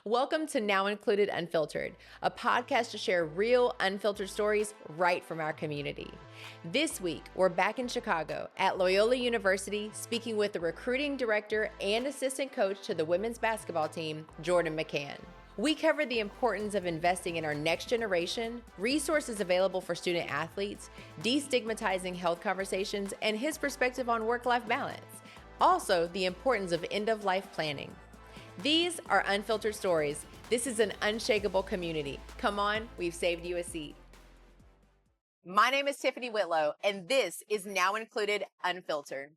Welcome to Now Included Unfiltered, a podcast to share real, unfiltered stories right from our community. This week, we're back in Chicago at Loyola University speaking with the recruiting director and assistant coach to the women's basketball team, Jordan McCann. We cover the importance of investing in our next generation, resources available for student athletes, destigmatizing health conversations, and his perspective on work-life balance. Also, the importance of end-of-life planning. These are unfiltered stories. This is an unshakable community. Come on, we've saved you a seat. My name is Tiffany Whitlow, and this is Now Included Unfiltered.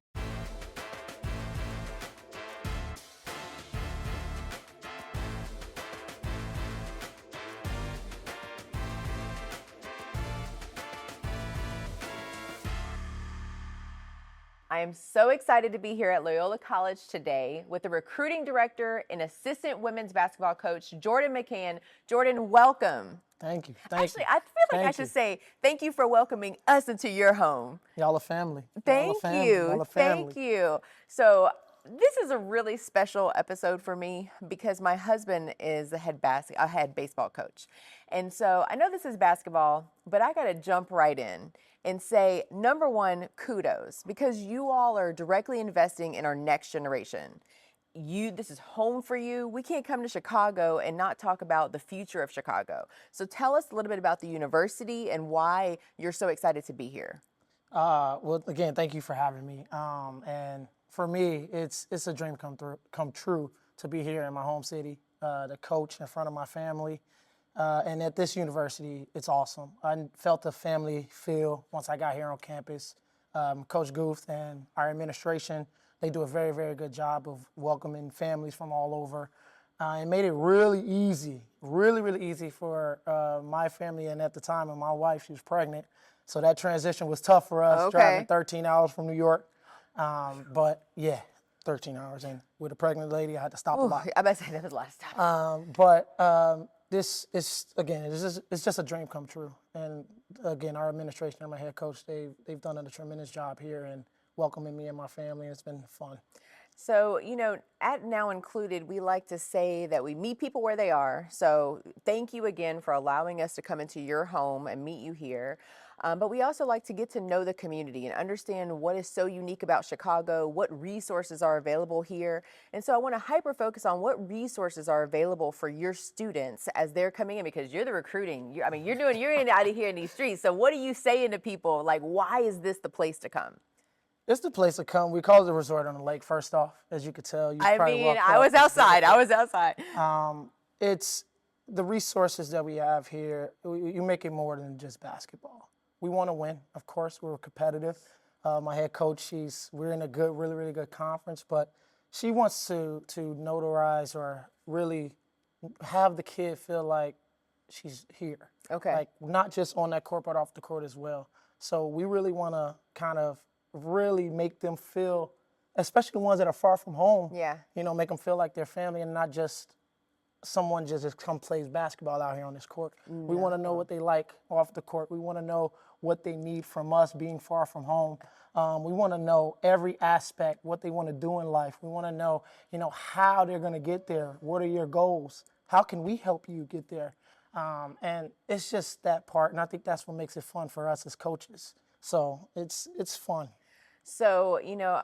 I am so excited to be here at Loyola College today with the recruiting director and assistant women's basketball coach, Jordan McCann. Jordan, welcome. Thank you. Actually, I feel like I should say thank you for welcoming us into your home. Y'all a family. Thank you. Thank you. So this is a really special episode for me because my husband is a head baseball coach. And so I know this is basketball, but I got to jump right in and say, number one, kudos, because you all are directly investing in our next generation. This is home for you. We can't come to Chicago and not talk about the future of Chicago. So tell us a little bit about the university and why you're so excited to be here. Well, again, thank you for having me. And for me, it's a dream come true to be here in my home city, to coach in front of my family. And at this university, it's awesome. I felt the family feel once I got here on campus. Coach Goof and our administration, they do a very, very good job of welcoming families from all over. It made it really easy for my family. And at the time, and my wife, she was pregnant. So that transition was tough for us, driving 13 hours from New York. But yeah, 13 hours. And with a pregnant lady, I had to stop a lot. I bet say that was the last time. This is, again, it's just a dream come true. And again, our administration and my head coach, they've done a tremendous job here and welcoming me and my family. It's been fun. So, at Now Included, we like to say that we meet people where they are. So thank you again for allowing us to come into your home and meet you here. But we also like to get to know the community and understand what is so unique about Chicago, what resources are available here. And so I want to hyper focus on what resources are available for your students as they're coming in, because you're the recruiting. You're in out of here in these streets. So what are you saying to people? Like, why is this the place to come? It's the place to come. We call it a resort on the lake, first off, as you could tell. I was outside. It's the resources that we have here. You make it more than just basketball. We want to win, of course. We're competitive. My head coach, we're in a good, really, really good conference, but she wants to notarize or really have the kid feel like she's here. Okay. Like not just on that court, but off the court as well. So we really want to kind of really make them feel, especially the ones that are far from home. Yeah. Make them feel like they're family and not just someone just come plays basketball out here on this court. No. We want to know what they like off the court. We want to know what they need from us being far from home. We want to know every aspect, what they want to do in life. We want to know, how they're going to get there. What are your goals? How can we help you get there? And it's just that part, and I think that's what makes it fun for us as coaches. So it's fun. So,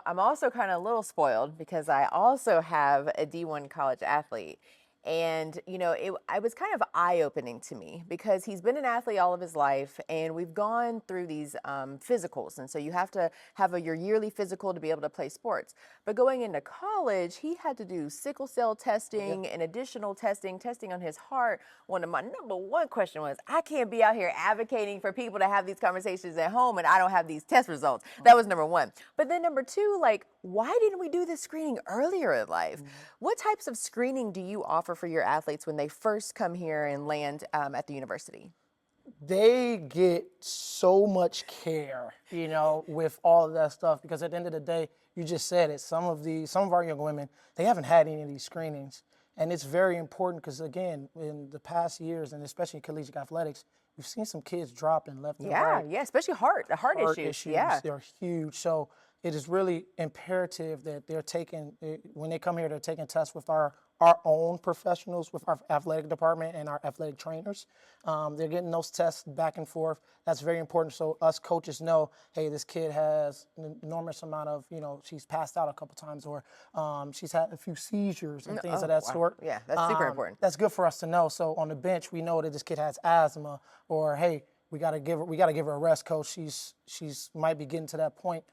I'm also kind of a little spoiled because I also have a D1 college athlete. And, it was kind of eye-opening to me because he's been an athlete all of his life, and we've gone through these physicals. And so you have to have your yearly physical to be able to play sports. But going into college, he had to do sickle cell testing and additional testing on his heart. One of my number one question was, I can't be out here advocating for people to have these conversations at home and I don't have these test results. That was number one. But then number two, why didn't we do this screening earlier in life? What types of screening do you offer for your athletes when they first come here and land at the university? They get so much care, with all of that stuff, because at the end of the day, you just said it, some of our young women, they haven't had any of these screenings. And it's very important because, again, in the past years, and especially in collegiate athletics, we've seen some kids dropping left and right. Yeah, especially heart issues. Yeah. They're huge. So it is really imperative that they're taking, when they come here, they're taking tests with our our own professionals with our athletic department and our athletic trainers. They're getting those tests back and forth. That's very important. So us coaches know, hey, this kid has an enormous amount of, she's passed out a couple times, or she's had a few seizures and things of that sort. Yeah, that's super important. That's good for us to know. So on the bench, we know that this kid has asthma, or hey, we gotta give her a rest, coach. She's might be getting to that point.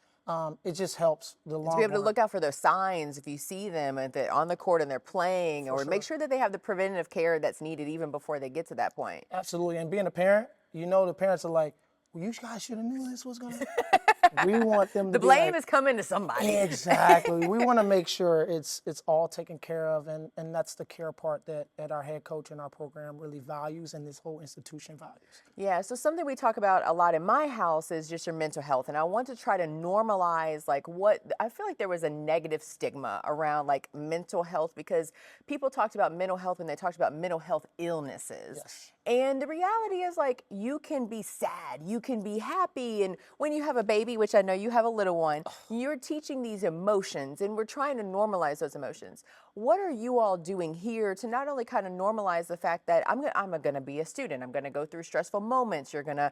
It just helps the long To be able to run. look out for those signs if you see them and they're on the court and they're playing, or make sure that they have the preventative care that's needed even before they get to that point. Absolutely. And being a parent, the parents are like, well, you guys should have knew this was going to happen. We want them to The be blame like, is coming to somebody. exactly. We want to make sure it's all taken care of, and that's the care part that our head coach and our program really values, and this whole institution values. Yeah, so something we talk about a lot in my house is just your mental health. And I want to try to normalize I feel like there was a negative stigma around like mental health, because people talked about mental health when they talked about mental health illnesses. Yes. And the reality is, like, you can be sad, you can be happy. And when you have a baby, which I know you have a little one, you're teaching these emotions, and we're trying to normalize those emotions. What are you all doing here to not only kind of normalize the fact that I'm gonna be a student, I'm gonna go through stressful moments, you're gonna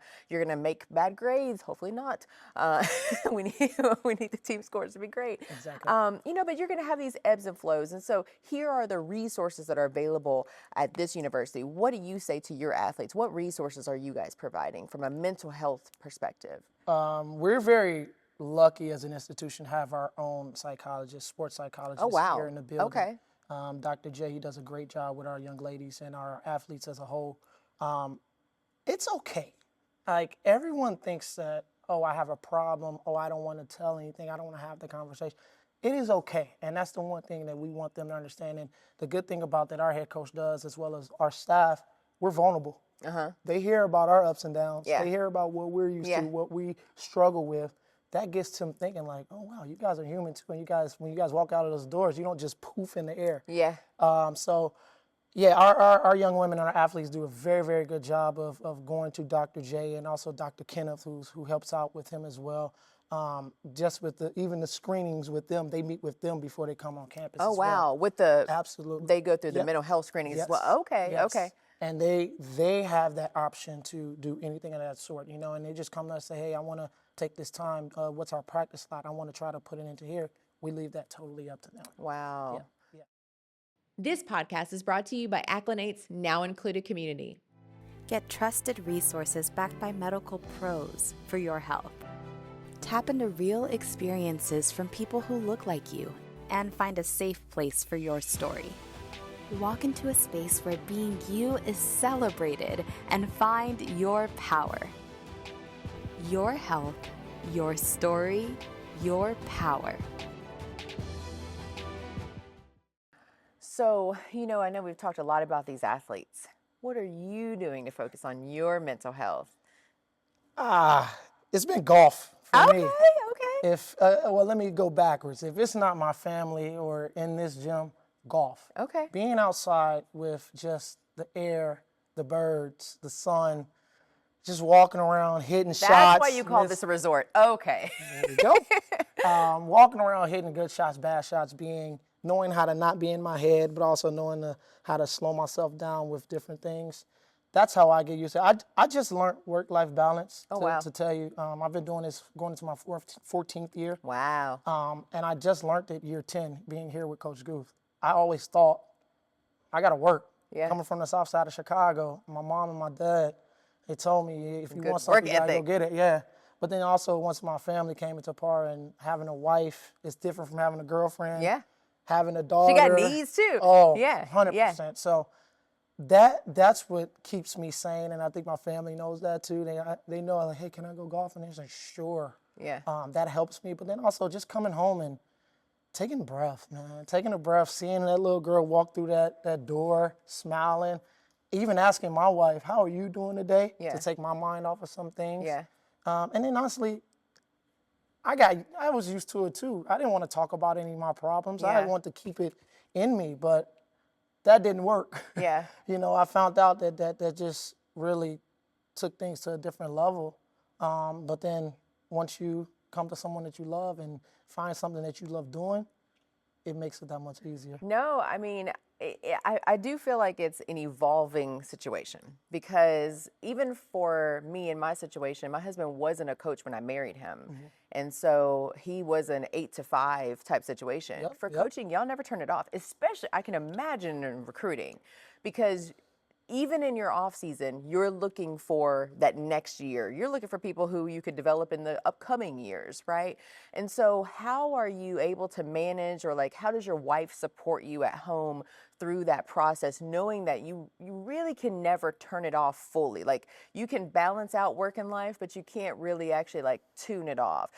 make bad grades, hopefully not. We need the team scores to be great. Exactly. But you're gonna have these ebbs and flows, and so here are the resources that are available at this university. What do you say to your athletes? What resources are you guys providing from a mental health perspective? We're very lucky as an institution to have our own psychologist, sports psychologist here in the building. Okay. Dr. J, he does a great job with our young ladies and our athletes as a whole. It's okay. Like, everyone thinks that, oh, I have a problem, oh, I don't want to tell anything, I don't want to have the conversation. It is okay, and that's the one thing that we want them to understand. And the good thing about that our head coach does, as well as our staff, we're vulnerable. They hear about our ups and downs. Yeah. They hear about what we're used to, what we struggle with. That gets them thinking like, oh, wow, you guys are human too. And when you guys walk out of those doors, you don't just poof in the air. Yeah. Our young women and our athletes do a very, very good job of going to Dr. J and also Dr. Kenneth, who helps out with him as well. Just with even the screenings with them, they meet with them before they come on campus. Oh, as wow. well. Absolutely. They go through the mental health screenings as well. Okay. Yes. Okay. And they have that option to do anything of that sort, and they just come to us and say, hey, I want to take this time. What's our practice slot? I want to try to put it into here. We leave that totally up to them. Wow. Yeah. This podcast is brought to you by Acklinate's Now Included community. Get trusted resources backed by medical pros for your health. Tap into real experiences from people who look like you, and find a safe place for your story. Walk into a space where being you is celebrated and find your power. Your health, your story, your power. So, I know we've talked a lot about these athletes. What are you doing to focus on your mental health? It's been golf for me. Okay. Let me go backwards. If it's not my family or in this gym, golf. Okay. Being outside with just the air, the birds, the sun, just walking around, hitting shots. That's why you call this a resort. Okay. There we go. Walking around, hitting good shots, bad shots, knowing how to not be in my head, but also knowing how to slow myself down with different things. That's how I get used to it. I just learned work-life balance, to tell you. I've been doing this, going into my 14th year. Wow. And I just learned it year 10, being here with Coach Guth. I always thought, I got to work. Yeah. Coming from the south side of Chicago, my mom and my dad, they told me, if you Good want something, work you got to go ethic. get it. Yeah. But then also, once my family came into par, and having a wife is different from having a girlfriend. Yeah. Having a daughter. She got needs too. Oh, yeah. 100%. Yeah. So that's what keeps me sane, and I think my family knows that too. They know, like, hey, can I go golfing? They're like, sure. Yeah. That helps me. But then also just coming home and taking a breath, man. Taking a breath, seeing that little girl walk through that door, smiling, even asking my wife, how are you doing today? Yeah. To take my mind off of some things. Yeah. And then honestly, I was used to it too. I didn't want to talk about any of my problems. Yeah. I didn't want to keep it in me, but that didn't work. Yeah. I found out that just really took things to a different level. But then once you come to someone that you love and find something that you love doing, it makes it that much easier. No, I mean, I do feel like it's an evolving situation because even for me in my situation, my husband wasn't a coach when I married him. And so he was an 8 to 5 type situation. For coaching, y'all never turn it off, especially I can imagine in recruiting because even in your off season, you're looking for that next year. You're looking for people who you could develop in the upcoming years, right? And so how are you able to manage, or like, how does your wife support you at home through that process, knowing that you really can never turn it off fully? Like, you can balance out work and life, but you can't really actually like tune it off.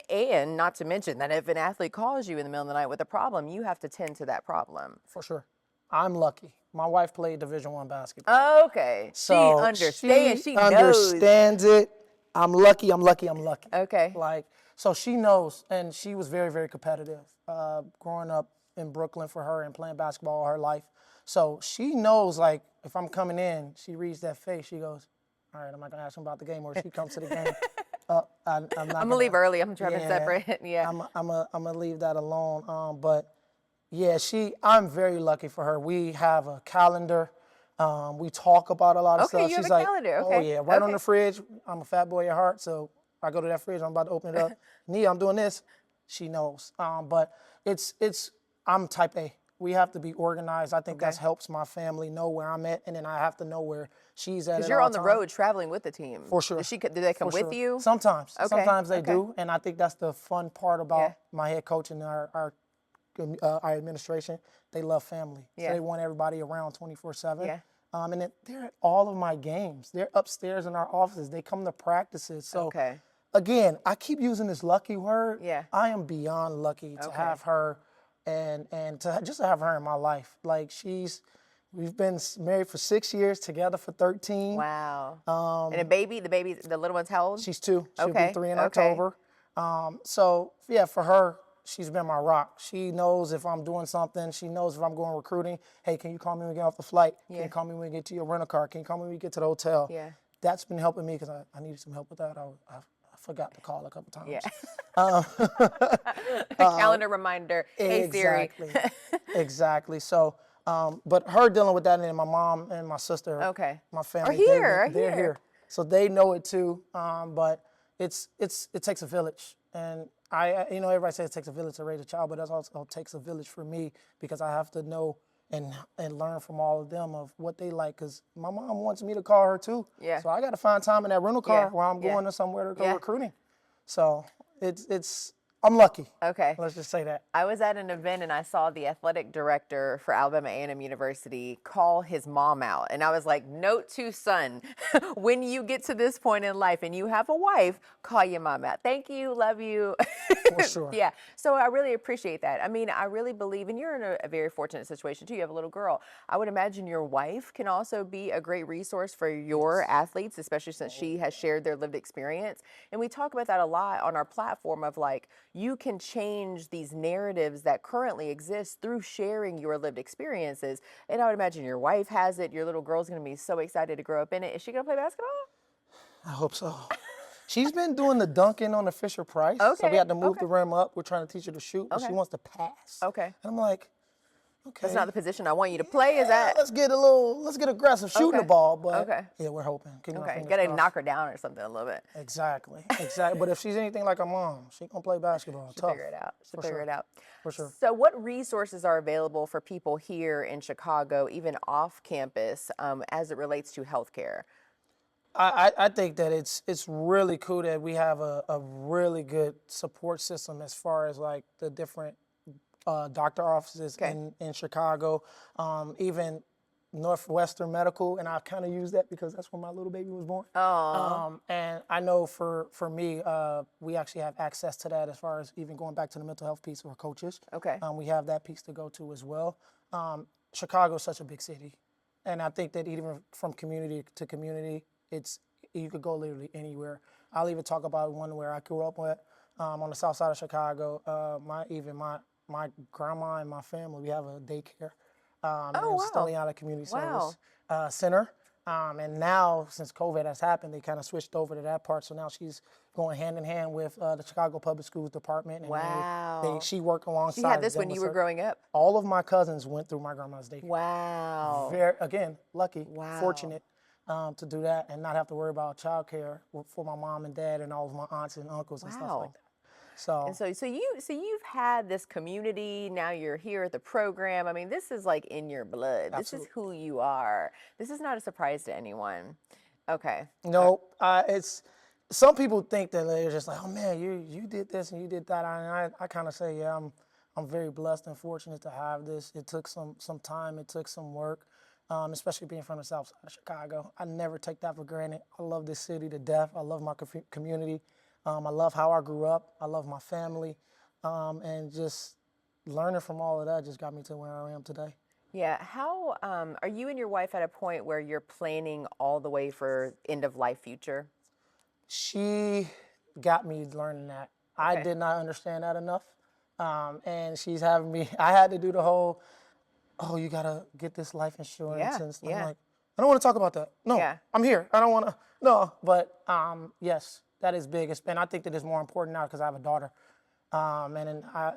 And not to mention that if an athlete calls you in the middle of the night with a problem, you have to tend to that problem. For sure. I'm lucky. My wife played Division I basketball. Okay. So she understands. She knows. understands it. I'm lucky. Okay. Like, so she knows, and she was very, very competitive growing up in Brooklyn for her and playing basketball all her life. So she knows, like, if I'm coming in, she reads that face, she goes, all right, I'm not going to ask him about the game, or she comes to the game. I'm going to leave early. I'm trying to separate. Yeah. I'm going to leave that alone. But yeah, I'm very lucky for her. We have a calendar. We talk about a lot of stuff. Okay, you have She's a like, calendar. oh Okay. yeah, right on the fridge. I'm a fat boy at heart, so I go to that fridge. I'm about to open it up. Nia, I'm doing this. She knows. But I'm type A. We have to be organized. I think that helps my family know where I'm at, and then I have to know where she's at. Because you're on the road traveling with the team. For sure. Do they come with you? Sometimes. Okay. Sometimes they do, and I think that's the fun part about my head coach and our administration. They love family. So they want everybody around 24/7. Yeah. And they're at all of my games. They're upstairs in our offices. They come to practices. So again, I keep using this lucky word. Yeah. I am beyond lucky to have her and to just have her in my life. Like, we've been married for 6 years, together for 13. Wow. And the little one's how old? She's 2. She'll be 3 in October. So yeah, for her, she's been my rock. She knows if I'm doing something. She knows if I'm going recruiting. Hey, can you call me when we get off the flight? Can you call me when we get to your rental car? Can you call me when we get to the hotel? Yeah. That's been helping me because I needed some help with that. I forgot to call a couple times. Yeah. Calendar reminder. Hey, Siri. Exactly. So, but her dealing with that, and then my mom and my sister, my family, they're here. So they know it too. But it takes a village. And everybody says it takes a village to raise a child, but it also takes a village for me because I have to know and learn from all of them of what they like. Because my mom wants me to call her too. Yeah. So I got to find time in that rental car while I'm going to somewhere to go recruiting. So I'm lucky. Okay. Let's just say that. I was at an event and I saw the athletic director for Alabama A&M University call his mom out. And I was like, note to son, when you get to this point in life and you have a wife, call your mom out. Thank you, love you. For sure. Yeah. So I really appreciate that. I mean, I really believe, and you're in a very fortunate situation too. You have a little girl. I would imagine your wife can also be a great resource for your athletes, especially since she has shared their lived experience. And we talk about that a lot on our platform of like, you can change these narratives that currently exist through sharing your lived experiences. And I would imagine your wife has it. Your little girl's going to be so excited to grow up in it. Is she going to play basketball? I hope so. She's been doing the dunking on the Fisher Price. So we had to move the rim up. We're trying to teach her to shoot, but she wants to pass. Okay. And I'm like, okay. That's not the position I want you to play, is that? Let's get aggressive shooting the ball, but yeah, we're hoping. Okay, gotta knock her down or something a little bit. Exactly. But if she's anything like her mom, she gonna play basketball. She'll figure it out. She'll figure it out. For sure. So what resources are available for people here in Chicago, even off campus, as it relates to healthcare? I think that it's really cool that we have a really good support system as far as like the different doctor offices in Chicago, even Northwestern Medical, and I kind of use that because that's where my little baby was born. And I know for me, we actually have access to that as far as even going back to the mental health piece for coaches. Okay. We have that piece to go to as well. Chicago is such a big city, and I think that even from community to community, you could go literally anywhere. I'll even talk about one where I grew up with on the south side of Chicago. My grandma and my family, we have a daycare. It's Loyola Community Service Center. And now, since COVID has happened, they kind of switched over to that part. So now she's going hand in hand with the Chicago Public Schools Department. And Wow. she worked She alongside had this them when with you were her. growing up? All of my cousins went through my grandma's daycare. Wow. Very, again, lucky, Wow. fortunate to do that and not have to worry about childcare for my mom and dad and all of my aunts and uncles and stuff like that. And so you've had this community. Now you're here at the program. I mean, this is like in your blood. Absolutely. This is who you are. This is not a surprise to anyone. Okay. No, it's some people think that they're just like, oh man, you did this and you did that. I kind of say, yeah, I'm very blessed and fortunate to have this. It took some time. It took some work, especially being from the South Side of Chicago. I never take that for granted. I love this city to death. I love my community. I love how I grew up. I love my family, and just learning from all of that just got me to where I am today. Yeah. How are you and your wife at a point where you're planning all the way for end of life future? She got me learning that. I Okay. did not understand that enough, and she's having me. I had to do the whole, oh, you gotta get this life insurance, and I'm like, I don't want to talk about that. No, I'm here. I don't want to. No, but yes. That is big, and I think that it's more important now because I have a daughter,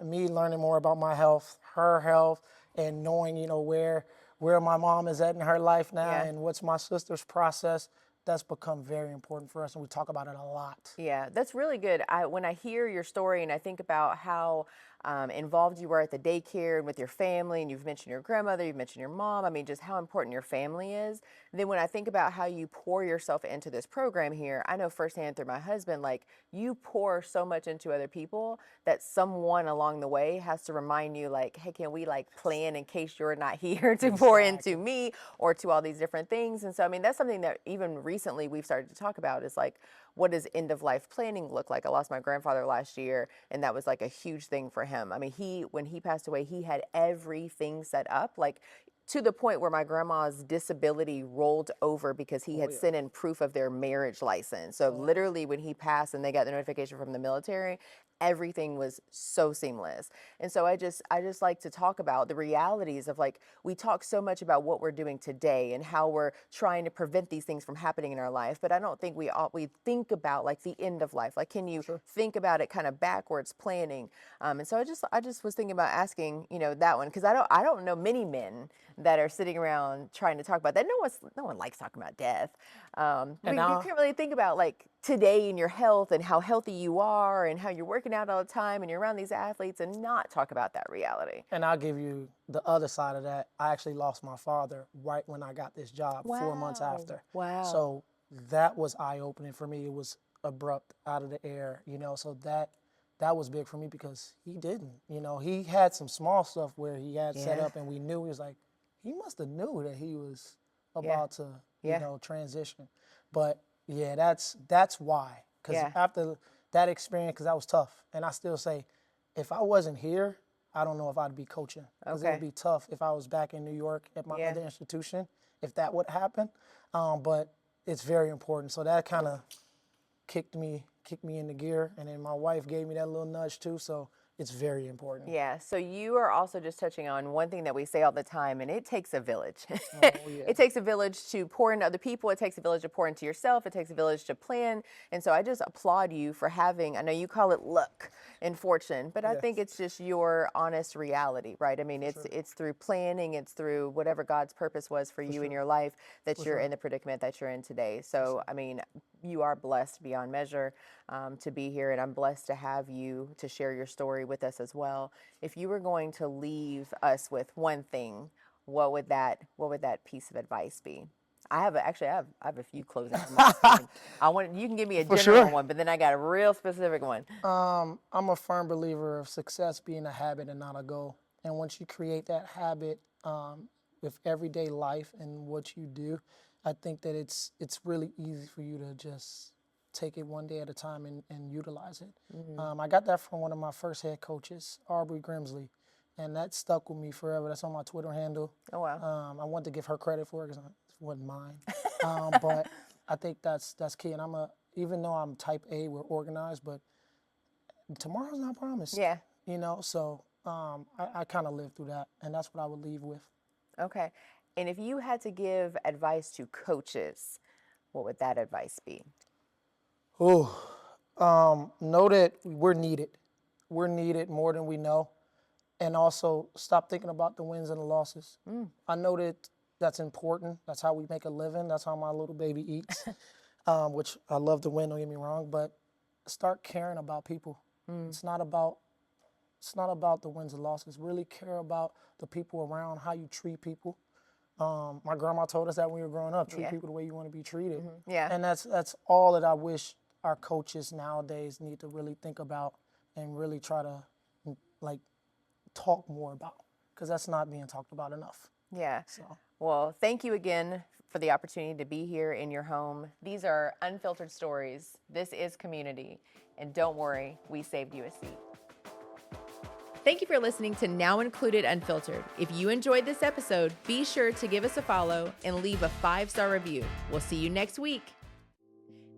me learning more about my health, her health, and knowing where my mom is at in her life now, and what's my sister's process. That's become very important for us, and we talk about it a lot. Yeah, that's really good. When I hear your story and I think about how involved you were at the daycare and with your family, and you've mentioned your grandmother, you've mentioned your mom, I mean, just how important your family is. And then when I think about how you pour yourself into this program here, I know firsthand through my husband, like you pour so much into other people that someone along the way has to remind you like, hey, can we like plan in case you're not here to pour into me or to all these different things. And so, I mean, that's something that even recently we've started to talk about is like, what does end of life planning look like? I lost my grandfather last year, and that was like a huge thing for him. I mean, when he passed away, he had everything set up, like to the point where my grandma's disability rolled over because he had sent in proof of their marriage license. So literally when he passed and they got the notification from the military, everything was so seamless. And so I just like to talk about the realities of like, we talk so much about what we're doing today and how we're trying to prevent these things from happening in our life. But I don't think we think about like the end of life. Like, can you think about it kind of backwards planning? And so I just was thinking about asking, that one, because I don't know many men that are sitting around trying to talk about that. No one likes talking about death. But you can't really think about like today in your health and how healthy you are and how you're working out all the time and you're around these athletes and not talk about that reality. And I'll give you the other side of that. I actually lost my father right when I got this job, 4 months after. Wow. So that was eye-opening for me. It was abrupt, out of the air, so that was big for me because he didn't. He had some small stuff where he had set up and we knew. He was like, he must have knew that he was about to, transition. But yeah, that's why. Because after that experience, because that was tough. And I still say, if I wasn't here, I don't know if I'd be coaching. Because it would be tough if I was back in New York at my other institution, if that would happen. But it's very important. So that kind of kicked me into gear. And then my wife gave me that little nudge too. So it's very important. Yeah. So you are also just touching on one thing that we say all the time, and it takes a village. It takes a village to pour into other people. It takes a village to pour into yourself. It takes a village to plan. And so I just applaud you for having, I know you call it luck and fortune, but I think it's just your honest reality, right? I mean, it's through planning, it's through whatever God's purpose was for you in your life that you're in the predicament that you're in today. So, I mean, you are blessed beyond measure to be here, and I'm blessed to have you to share your story with us as well. If you were going to leave us with one thing, what would that piece of advice be? I have a few closing remarks. You can give me a general one, but then I got a real specific one. I'm a firm believer of success being a habit and not a goal. And once you create that habit with everyday life and what you do, I think that it's really easy for you to just take it one day at a time and utilize it. Mm-hmm. I got that from one of my first head coaches, Aubrey Grimsley, and that stuck with me forever. That's on my Twitter handle. Oh, wow. I want to give her credit for it because it wasn't mine. But I think that's key. And even though I'm type A, we're organized, but tomorrow's not promised. Yeah. So I kind of lived through that, and that's what I would leave with. Okay. And if you had to give advice to coaches, what would that advice be? Know that we're needed. We're needed more than we know. And also stop thinking about the wins and the losses. I know that that's important. That's how we make a living. That's how my little baby eats, which I love to win, don't get me wrong, but start caring about people. It's not about the wins and losses. Really care about the people around, how you treat people. My grandma told us that when we were growing up, treat people the way you want to be treated. Yeah. And that's all that I wish our coaches nowadays need to really think about and really try to talk more about, because that's not being talked about enough. Yeah. So. Well, thank you again for the opportunity to be here in your home. These are unfiltered stories. This is community. And don't worry, we saved you a seat. Thank you for listening to Now Included Unfiltered. If you enjoyed this episode, be sure to give us a follow and leave a 5-star review. We'll see you next week.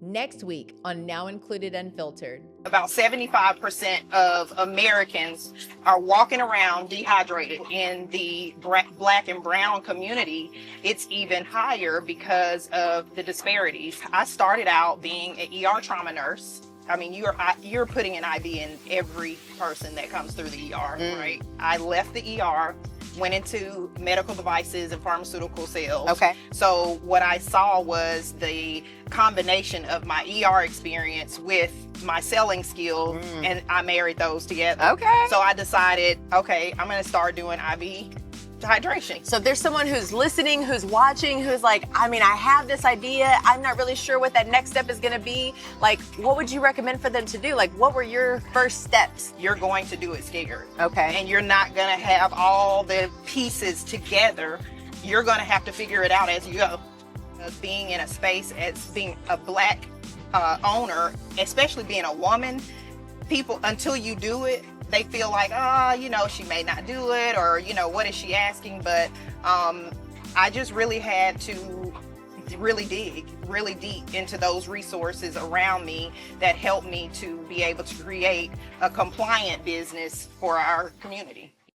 Next week on Now Included Unfiltered. About 75% of Americans are walking around dehydrated. In the Black and brown community, it's even higher because of the disparities. I started out being an ER trauma nurse. I mean, you're putting an IV in every person that comes through the ER, right? I left the ER, went into medical devices and pharmaceutical sales. Okay. So what I saw was the combination of my ER experience with my selling skills, and I married those together. Okay. So I decided, okay, I'm going to start doing IV hydration. So if there's someone who's listening, who's watching, who's like, I mean, I have this idea, I'm not really sure what that next step is going to be, like, what would you recommend for them to do? Like, what were your first steps? You're going to do it scared. Okay. And you're not going to have all the pieces together. You're going to have to figure it out as you go. Being in a space as being a Black owner, especially being a woman, people, until you do it, they feel like, she may not do it, or, what is she asking? But I just really had to really dig really deep into those resources around me that helped me to be able to create a compliant business for our community.